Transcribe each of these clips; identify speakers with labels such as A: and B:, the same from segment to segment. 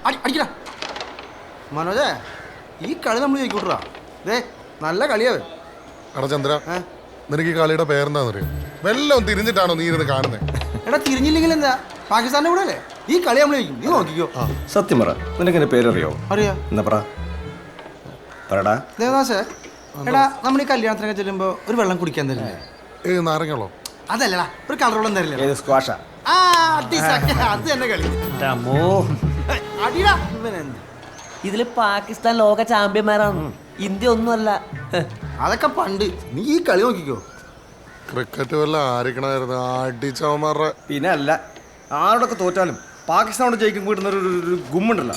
A: അടിക്കടാ മനോജേ, ഈ കളി നമ്മൾ ജയിക്കൂട്ടാ. ദേ നല്ല കളിയാവൻ.
B: എടാ ചന്ദ്ര, നിനക്ക് ഈ കളിയുടെ പേരെന്താണെന്നറിയോ? വല്ലതും തിരിഞ്ഞിട്ടാണോ നീ ഇരുന്ന് കാണുന്നത്?
A: എടാ തിരിഞ്ഞില്ലെങ്കിൽ എന്താ, പാകിസ്ഥാന്റെ കൂടെ അല്ലേ ഈ കളി നമ്മൾ ജയിക്കും. നീ നോക്കിക്കോ.
C: സത്യം പറ, നിനക്ക് എന്റെ പേരറിയോ?
A: അറിയാ.
C: എന്നാ പറടാ.
A: ദേവദാസേ, എടാ നമ്മൾ ഈ കല്യാണത്തിനൊക്കെ ചെല്ലുമ്പോ ഒരു വെള്ളം കുടിക്കാൻ തരില്ലേ?
B: നാരങ്ങളോ?
A: അതല്ലടാ, ഒരു കളർ വെള്ളം തരില്ലേ?
C: സ്ക്വാഷാ.
A: അത് തന്നെ കളി.
D: ഇതില് പാകിസ്ഥാൻ ലോക ചാമ്പ്യന്മാരാണ്, ഇന്ത്യ ഒന്നുമല്ല.
A: അതൊക്കെ പണ്ട്. നീ ഈ കളി നോക്കിക്കോ.
B: ക്രിക്കറ്റ് വല്ല ആയിരിക്കണമായിരുന്നു അടിച്ചവന്മാരുടെ.
C: പിന്നെ അല്ല, ആരോടൊക്കെ തോറ്റാലും പാകിസ്ഥാനോട് ജയിക്കും കിട്ടുന്ന ഒരു ഗുമ്മുണ്ടല്ലോ.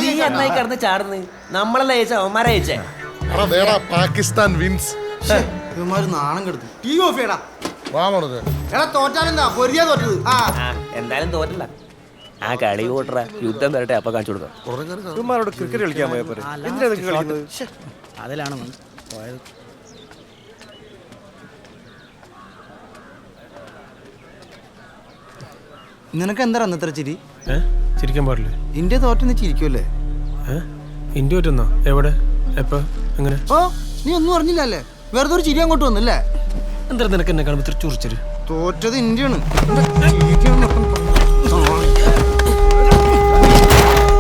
D: നീ എന്നായി കിടന്ന് ചാടുന്നു? നമ്മളല്ല ജയിച്ച, അവന്മാരാ ജയിച്ചേ.
B: പാകിസ്ഥാൻ വിൻസ്.
A: ഇവന്മാര് നാണം കെടുത്തു. ടീ ഓഫ് ചെയ്യടാ.
B: എടാ
A: തോറ്റാലെന്താ പൊരിയാ തോറ്റത്?
D: എന്തായാലും തോറ്റല്ല. ആ കളി കൂട്ടറ, യുദ്ധം വരട്ടെ, അപ്പൊ കാണിച്ചു കൊടുക്കാം.
C: ഇവന്മാരോട് ക്രിക്കറ്റ് കളിക്കാൻ പോയപ്പോ എന്തിനാ ഇതൊക്കെ കളിക്കുന്നത്?
A: അതിലാണ് പോയത്. നിനക്ക് എന്താ അന്നത്ര ചിരി?
E: ചിരിക്കാൻ പാടില്ലേ?
A: ഇന്ത്യ തോറ്റെന്ന് ചിരിക്കുമല്ലേ?
E: ഇന്ത്യ തോറ്റെന്നോ? എവിടെ, എപ്പോ, എങ്ങനെ?
A: ഓ, നീ ഒന്നും അറിഞ്ഞില്ലല്ലേ? വെറുതെ ഒരു ചിരി അങ്ങോട്ട് വന്നല്ലേ?
E: എന്താ നിനക്ക് എന്നെ കാണുമ്പോ ഇത്ര ചൊറിച്ചൊരു?
A: തോറ്റത് ഇന്ത്യയാണ്.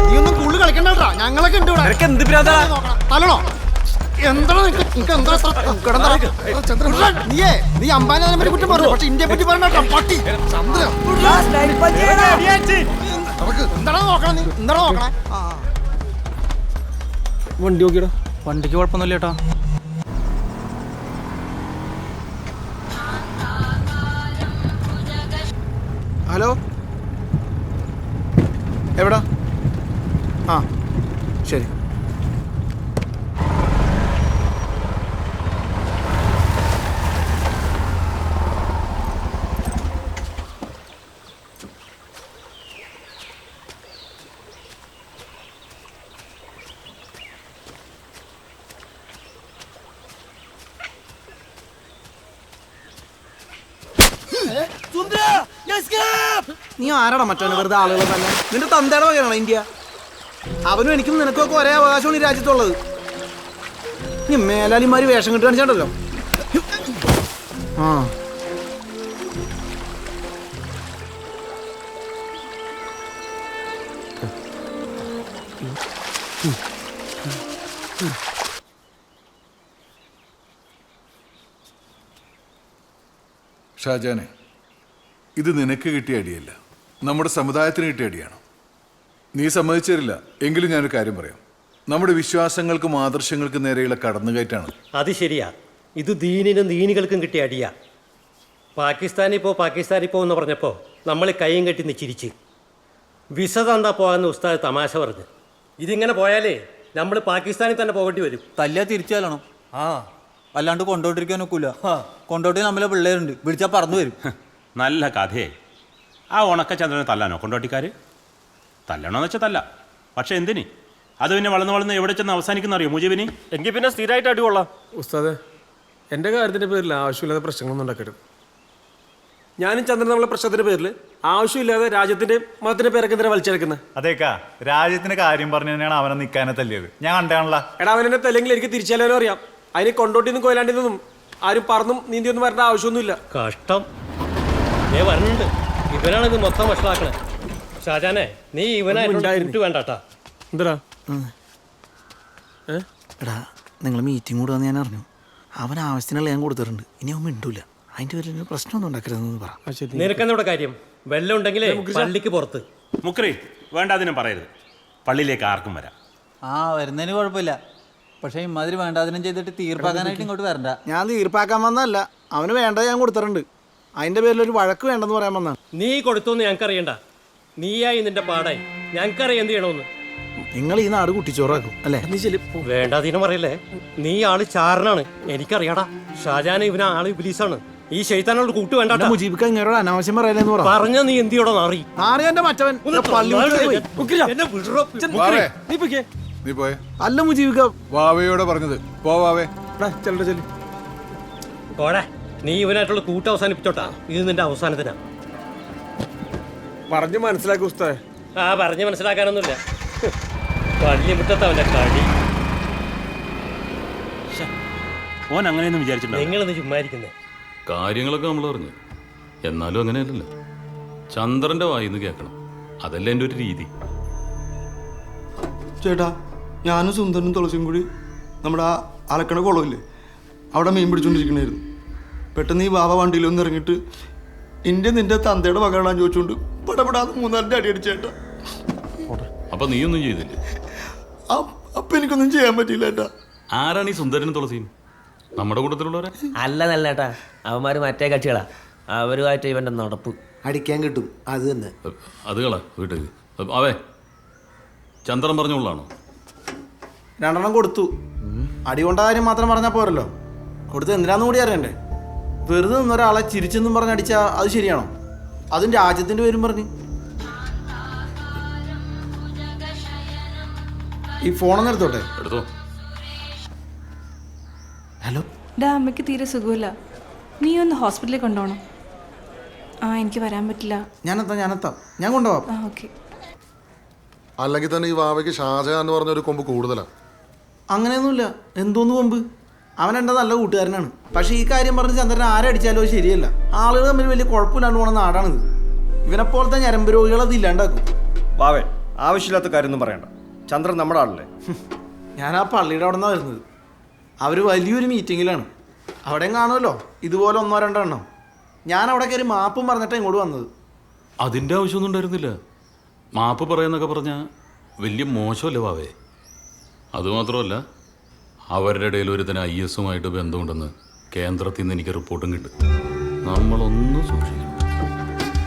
A: നീ ഒന്നും കൂടുതൽ കളിക്കണ്ടാ, ഞങ്ങളൊക്കെ ഉണ്ട് ഇവിടെ. തല്ലണോ? നീ അംബാനെ പറ്റി കുറ്റം പറഞ്ഞു, പക്ഷെ ഇന്ത്യയെ പറ്റി പറഞ്ഞ പട്ടി. എന്താണോ നോക്കണം? നീ എന്താണോ നോക്കണേ?
E: വണ്ടി നോക്കിയടാ.
A: വണ്ടിക്ക് കുഴപ്പമൊന്നുമില്ല കേട്ടോ. ഹലോ, എവിടാ? ആ ശരി. നീ ആരാടാ മറ്റവന് വെറുതെ ആളുകളെ തന്നെ? നിന്റെ തന്തയുടെ വകയാണോ ഇന്ത്യ? അവനും എനിക്കും നിനക്കൊക്കെ ഒരേ അവകാശമാണ് ഈ രാജ്യത്തുള്ളത്. നീ മേലാലിമാര് വേഷം കിട്ടി കാണിച്ചാണ്ടല്ലോ. ആ
F: ഷാജാനെ, ഇത് നിനക്ക് കിട്ടിയ അടിയല്ല, നമ്മുടെ സമുദായത്തിന് കിട്ടിയ അടിയാണ്. നീ സമ്മതിച്ചേരില്ല എങ്കിലും ഞാനൊരു കാര്യം പറയാം. നമ്മുടെ വിശ്വാസങ്ങൾക്കും ആദർശങ്ങൾക്കും നേരെയുള്ള കടന്നുകയറ്റാണ്.
G: അത് ശരിയാ. ഇത് ദീനിനും ദീനികൾക്കും കിട്ടിയ അടിയാ. പാകിസ്ഥാനിൽ പോ എന്ന് പറഞ്ഞപ്പോൾ നമ്മൾ കൈയും കെട്ടി നിച്ചിരിച്ച് വിസ തന്നാ പോകാമെന്ന് ഉസ്താദ് തമാശ പറഞ്ഞു. ഇതിങ്ങനെ പോയാലേ നമ്മൾ പാകിസ്ഥാനിൽ തന്നെ പോകേണ്ടി വരും.
H: തല്ലിയാ തിരിച്ചു തല്ലണം. അല്ലാണ്ട് കൊണ്ടോട്ടിരിക്കാൻ ഒക്കില്ല. കൊണ്ടോട്ടി നമ്മളെ പിള്ളേരുണ്ട്, വിളിച്ചാൽ പറന്നു വരും.
I: നല്ല കഥയെ. ആ ഉണക്കച്ചന്ദ്രനെ തല്ലാനോ കൊണ്ടോട്ടിക്കാർ? തല്ലണമെന്ന് വെച്ചാൽ തല്ല, പക്ഷെ എന്തിന്? അത് പിന്നെ വളർന്ന് എവിടെ ചെന്ന് അവസാനിക്കുന്ന അറിയോ മുജീബിനി?
G: എങ്കിൽ പിന്നെ സ്ഥിരമായിട്ട് അടികൊള്ളാം.
E: ഉസ്താദേ, എൻ്റെ കാര്യത്തിൻ്റെ പേരിൽ ആവശ്യമില്ലാതെ പ്രശ്നങ്ങളൊന്നും ഉണ്ടാക്കരുത്. ഞാനും ചന്ദ്രൻ നമ്മളെ പ്രശ്നത്തിൻ്റെ പേരിൽ ആവശ്യമില്ലാതെ രാജ്യത്തിൻ്റെ മതത്തിൻ്റെ പേരൊക്കെ എന്തിനാ വലിച്ചെടുക്കുന്നത്?
J: അതേക്കാ, രാജ്യത്തിന്റെ കാര്യം പറഞ്ഞു തന്നെയാണ് അവനെ നിൽക്കാനെ തല്ലിയത്. ഞാൻ കണ്ടാണല്ലോ.
E: എടാ, അവനെന്നെ തല്ലെങ്കിൽ എനിക്ക് തിരിച്ചാലോ അറിയാം. അതിന് കൊണ്ടോട്ടിന്നും കൊയിലാണ്ടിന്നും ആരും പറന്നും നീന്തിയൊന്നും വരേണ്ട ആവശ്യമൊന്നുമില്ല.
G: കഷ്ടം. പറഞ്ഞിട്ടുണ്ട്, ഇവനാണിത് മൊത്തം വഷളാക്കണേ. ഷാജാനെ, നീ ഇവനായിട്ട് വേണ്ടാട്ടാ.
E: എന്താ
A: എടാ, നിങ്ങൾ മീറ്റിംഗ് കൂടെ വന്ന് ഞാൻ അറിഞ്ഞു. അവൻ ആവശ്യത്തിനുള്ള ഞാൻ കൊടുത്തിട്ടുണ്ട്. ഇനി അവൻ മിണ്ടൂല. അതിന്റെ പേരിൽ പ്രശ്നമൊന്നും ഉണ്ടാക്കരുതെന്ന് പറ.
G: നിനക്കെന്തോടെ കാര്യം? വെള്ളം ഉണ്ടെങ്കിലേ പള്ളിക്ക് പുറത്ത്.
I: മുക്രി, വേണ്ട അതിനും പറയരുത്. പള്ളിയിലേക്ക് ആർക്കും വരാം.
H: വരുന്നതിന് കുഴപ്പമില്ല. പക്ഷെ ഇമാതിരി വേണ്ടാതിനും ചെയ്തിട്ട് തീർപ്പാക്കാനായിട്ട് ഇങ്ങോട്ട് വരണ്ട.
A: ഞാൻ തീർപ്പാക്കാൻ വന്നതല്ല, അവന് വേണ്ടത് ഞാൻ കൊടുത്തിട്ടുണ്ട്. അതിന്റെ പേരിൽ ഒരു വഴക്ക് വേണ്ടെന്ന് പറയാൻ വന്നാണ്.
G: നീ കൊടുത്തോന്ന് ഞങ്ങൾക്കറിയണ്ട. നീയായി നിന്റെ പാടായി. ഞങ്ങൾക്കറിയാം എന്ത് ചെയ്യണമെന്ന്.
A: നിങ്ങൾ ഈ നാട് കുട്ടിച്ചോറാക്കും അല്ലേ?
G: വേണ്ടാതീനം പറയല്ലേ. നീ ആള് ചാരനാണ്, എനിക്കറിയാടാ. ഷാജാൻ ഇവന് ആള് ഇബ്ലീസാണ്. ഈ ശൈത്താനോട് കൂട്ട് വേണ്ട.
A: മുജീബിക്ക് ഇങ്ങനോട് അനാവശ്യം പറയലെന്ന്
G: പറഞ്ഞ നീ എന്തിയോടെ നാറി.
A: നാറിയന്റെ മറ്റവൻ
F: നീ പോയെ.
A: അല്ല മുജീബിക്ക,
F: വാവയോടെ പറഞ്ഞത്. പോവാവേ.
G: പോടെ. നീ ഇവനായിട്ടുള്ള കൂട്ട് അവസാനിപ്പിച്ചോട്ടാ. ഇത് നിന്റെ അവസാനത്തിനാ.
E: പറഞ്ഞു മനസ്സിലാക്കി ഉസ്താദേ.
G: പറഞ്ഞ് മനസ്സിലാക്കാനൊന്നുമില്ല. പള്ളിമുറ്റത്ത് അവന്റെ കളി.
I: ഓൻ അങ്ങനെയൊന്നും വിചാരിച്ചിട്ടുണ്ടോ?
G: നിങ്ങളൊന്ന് ചുമ്മാ ഇരിക്കുന്നേ.
K: കാര്യങ്ങളൊക്കെ നമ്മൾ അറിഞ്ഞു. എന്നാലും അങ്ങനെയല്ലല്ലോ, ചന്ദ്രന്റെ വായിന്ന് കേൾക്കണം. അതല്ല എൻ്റെ ഒരു രീതി.
C: ചേട്ടാ, ഞാനും സുന്ദരനും തുളസിയും കൂടി നമ്മുടെ ആ അലക്കണ കുളമില്ലേ, അവിടെ മീൻ പിടിച്ചോണ്ടിരിക്കണായിരുന്നു. പെട്ടെന്ന് ഈ ബാബ വണ്ടിയിലൊന്ന് ഇറങ്ങിയിട്ട് നിന്റെ തന്തയുടെ മകളാന്ന് ചോദിച്ചുകൊണ്ട് പടപെടാതെ 3-4 അടി അടിച്ചേട്ടാ.
K: അപ്പൊ നീയൊന്നും ചെയ്തില്ലേ?
C: അപ്പൊ എനിക്കൊന്നും ചെയ്യാൻ പറ്റില്ല ഏട്ടാ.
K: ആരാണ് ഈ സുന്ദരനും തുളസിയും? നമ്മുടെ കൂട്ടത്തിലുള്ളവരെ
D: അല്ല നല്ല ഏട്ടാ, അവന്മാര് മറ്റേ കക്ഷികളാ. അവരുമായിട്ട് ഇവന്റെ നടപ്പ്.
A: അടിക്കാൻ കിട്ടും അത് തന്നെ.
K: അത് കള വീട്ടിൽ. അവേ ചന്ദ്രൻ പറഞ്ഞോളാണോ?
A: 2 കൊടുത്തു. അടി കൊണ്ട കാര്യം മാത്രം പറഞ്ഞാൽ പോരല്ലോ, കൊടുത്ത് എന്തിനാന്ന് കൂടി അറിയണ്ടേ. വെറുതെ നിന്നൊരാളെ ചിരിച്ചെന്നും പറഞ്ഞ് അടിച്ചാൽ അത് ശരിയാണോ? അതും രാജ്യത്തിൻ്റെ പേരും പറഞ്ഞ്. ഈ ഫോണൊന്നും എടുത്തോട്ടെ.
K: എടുത്തോ.
A: ഹലോ.
L: അമ്മയ്ക്ക് തീരെ സുഖമില്ല. നീ ഒന്ന് ഹോസ്പിറ്റലിൽ കൊണ്ടുപോകണം. എനിക്ക് വരാൻ പറ്റില്ല.
A: ഞാനെത്താം. ഞാൻ കൊണ്ടുപോവാം.
L: ഓക്കെ.
B: അല്ലെങ്കിൽ തന്നെ ഈ വാവയ്ക്ക് ഷാജഹാൻ എന്ന് പറഞ്ഞൊരു കൊമ്പ് കൂടുതലാണ്.
A: അങ്ങനെയൊന്നുമില്ല. എന്തോന്ന് കൊമ്പ്? അവൻ എൻ്റെ നല്ല കൂട്ടുകാരനാണ്. പക്ഷേ ഈ കാര്യം പറഞ്ഞ് ചന്ദ്രൻ ആരടിച്ചാലോ ശരിയല്ല. ആളുകൾ തമ്മിൽ വലിയ കുഴപ്പമില്ലാണ്ട് പോണ നാടാണിത്. ഇവനെപ്പോലത്തെ ഞരമ്പ് രോഗികൾ അത് ഇല്ലാണ്ടാക്കും.
C: വാവേ, ആവശ്യമില്ലാത്ത കാര്യമൊന്നും പറയണ്ട. ചന്ദ്രൻ നമ്മുടെ ആളല്ലേ.
A: ഞാൻ ആ പള്ളിയുടെ അവിടെ നിന്നാണ് വരുന്നത്. അവർ വലിയൊരു മീറ്റിങ്ങിലാണ്. അവിടെയും കാണുമല്ലോ ഇതുപോലെ 1-2 എണ്ണം. ഞാൻ അവിടെ കയറി മാപ്പും പറഞ്ഞിട്ടാണ് ഇങ്ങോട്ട് വന്നത്.
K: അതിൻ്റെ ആവശ്യമൊന്നും ഉണ്ടായിരുന്നില്ല. മാപ്പ് പറയാന്നൊക്കെ പറഞ്ഞാൽ വലിയ മോശമല്ലേ വാവേ? അതുമാത്രമല്ല, അവരുടെ ഇടയിൽ ഒരുത്തന് IS-ഉമായിട്ട് ബന്ധമുണ്ടെന്ന് കേന്ദ്രത്തിൽ നിന്ന് എനിക്ക് റിപ്പോർട്ടും കിട്ടും. നമ്മളൊന്നും സൂക്ഷിക്കണം.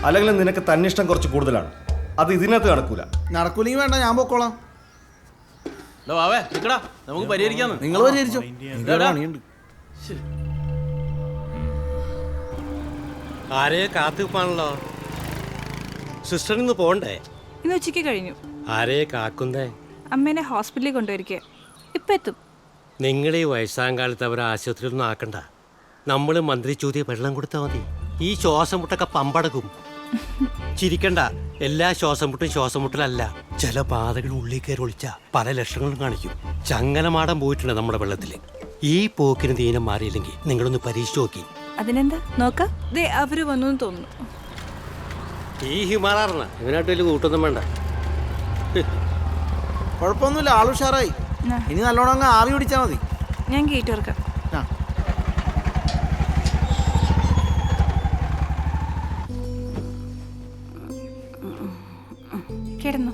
C: അല്ലെങ്കിൽ നിനക്ക് തന്നിഷ്ടം കുറച്ച് കൂടുതലാണ്. അത് ഇതിനകത്ത്
A: നടക്കൂലെങ്കിൽ വേണ്ട, ഞാൻ പൊക്കോളാം.
D: വാവേ നിക്കടാ, നമുക്ക് പരിഹരിക്കാന്ന്.
A: നിങ്ങൾ പരിഹരിച്ചോ. പണിയുണ്ട്.
G: ആരെയെ കാത്തുപ്പാണല്ലോ. സിസ്റ്ററിൽ നിന്ന് പോണ്ടേ?
L: ഇന്ന് ഉച്ചയ്ക്ക് കഴിഞ്ഞു.
G: ആരെയെ കാക്കുന്നേ?
L: അമ്മേനെ ഹോസ്പിറ്റലിൽ കൊണ്ടുവരിക. ഇപ്പം എത്തും.
G: നിങ്ങൾ ഈ വയസ്സാം കാലത്ത് അവരെ ആശുപത്രിയിലൊന്നും ആക്കണ്ട. നമ്മൾ മന്ത്രി ചൂതിയ വെള്ളം കൊടുത്താൽ മതി. ഈ ശ്വാസം മുട്ടൊക്കെ പമ്പടക്കും. ചിരിക്കണ്ട. എല്ലാ ശ്വാസം മുട്ടലല്ല. ചില പാതകൾ ഉള്ളിൽ കയറി ഒളിച്ച പല ലക്ഷണങ്ങളും കാണിക്കും. ചങ്ങനമാടം പോയിട്ടുണ്ട് നമ്മുടെ വെള്ളത്തിൽ. ഈ പോക്കിന് ദീനം മാറിയില്ലെങ്കിൽ നിങ്ങളൊന്ന് പരീക്ഷിച്ച് നോക്കി.
L: അതിനെന്താ നോക്കാം. അവര് വന്നു തോന്നുന്നു.
G: ഈ ഹിമാറാറിന ഇവനായിട്ട് വലിയ കൂട്ടൊന്നും വേണ്ട.
A: കുഴപ്പമൊന്നുമില്ല, ആളുഷാറായി. ഇനി നല്ലോണം അങ്ങ് ആവി പിടിച്ചാൽ മതി.
L: ഞാൻ ഗേറ്റ് തുറക്കാം. കിടന്നു.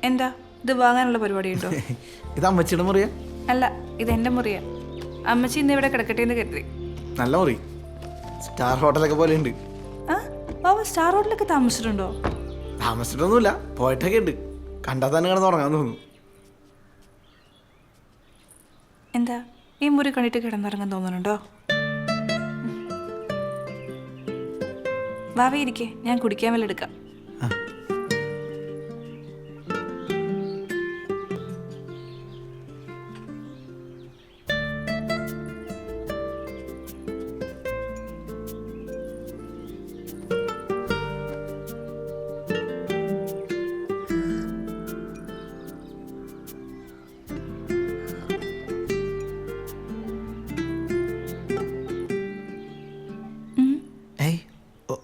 L: എന്താ ഇത് വാങ്ങാനുള്ള പരിപാടിയുണ്ടോ?
A: ഇത് അമ്മച്ചിയുടെ മുറിയാ?
L: അല്ല, ഇതെന്റെ മുറിയാ. അമ്മച്ചി ഇന്ന് ഇവിടെ കിടക്കട്ടെ എന്ന് കരുതി.
A: നല്ല മുറി, സ്റ്റാർ ഹോട്ടലൊക്കെ പോലെ ഉണ്ട്.
L: സ്റ്റാർ ഹോട്ടലൊക്കെ താമസിച്ചിട്ടുണ്ടോ?
A: താമസിച്ചിട്ടൊന്നുമില്ല, പോയിട്ടൊക്കെ ഉണ്ട്. കണ്ടാൽ തന്നെ കിടന്ന് ഉറങ്ങാൻ തോന്നുന്നു.
L: എന്താ ഈ മുറി കണ്ടിട്ട് കിടന്നിറങ്ങാൻ തോന്നുന്നുണ്ടോ? വാവേ ഇരിക്കേ, ഞാൻ കുടിക്കാൻ വല്ല എടുക്കാം.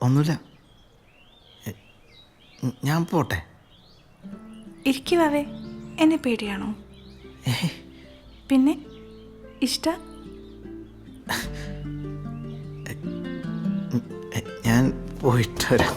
A: ഒന്നുമില്ല, ഞാൻ പോട്ടെ.
L: ഇരിക്കുവാവേ, എന്നെ പേടിയാണോ? പിന്നെ ഇഷ്ട?
A: ഞാൻ പോയിട്ട് വരാം.